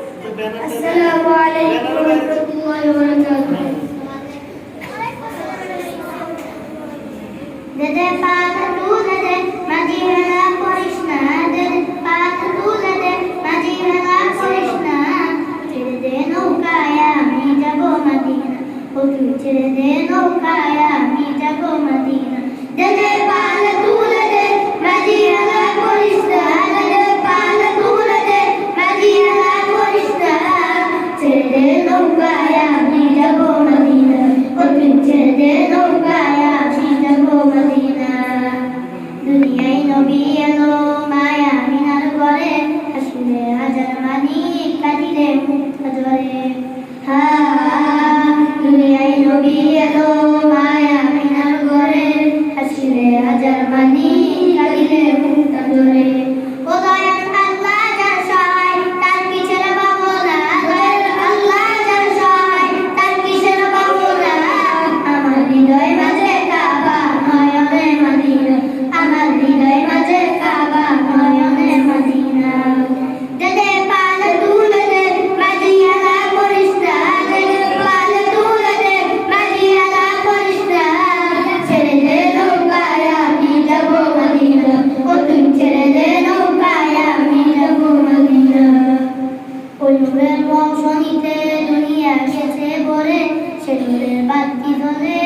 আসসালামু আলাইকুম ওয়া রাহমাতুল্লাহি ওয়া বারাকাতুহু। দে পাতা তুলে দে মাঝি হেলা করিস না, দে পাতা তুলে দে মাঝি হেলা করিস না। ছেড়ে দে নৌকায় আমি যাব মদিনা, ও তুই ছেড়ে দে নৌকায় আমি যাব মদিনা। দে পাতা তুলে দে মাঝি হেলা করিস না, দে পাতা তুলে দে মাঝি হেলা করিস না। ছেড়ে দে নৌকায় আমি যাব মদিনা, ও তুই ছেড়ে দে নৌকায় আমি যাব মদিনা। দুনিয়ায় নবী এলো মায়া মিনার ঘরে, হাসিলে হাজার মানি কাঁদিলে মুক্ত ঝরে। দুনিয়ায় নবী এলো মায়া মিনার ঘরে, হাসিলে হাজার মানি কাঁদিলে মুক্ত ঝরে। ও দয়াল আল্লাহ যার সহায় তার কিসের বাবনা, দয়াল আল্লাহ যার সহায় তার কিসের বাবনা। আমার হৃদয় মাঝে কাবা নয়নে মদিনা, আমার হৃদয় মাঝে কাবা নয়নে মদিনা। দে পাল তুলে দে মাঝি হেলা করিস না, দে পাল তুলে দে মাঝি হেলা করিস না। ছেড়ে দে নৌকায় আমি যাব মদিনা, ও তুই ছেড়ে দে নৌকায় আমি যাব মদিনা। ওই নূরের বংশ নিতে দুনিয়া গেছে ভরে, সে নূরের বাতি ধরে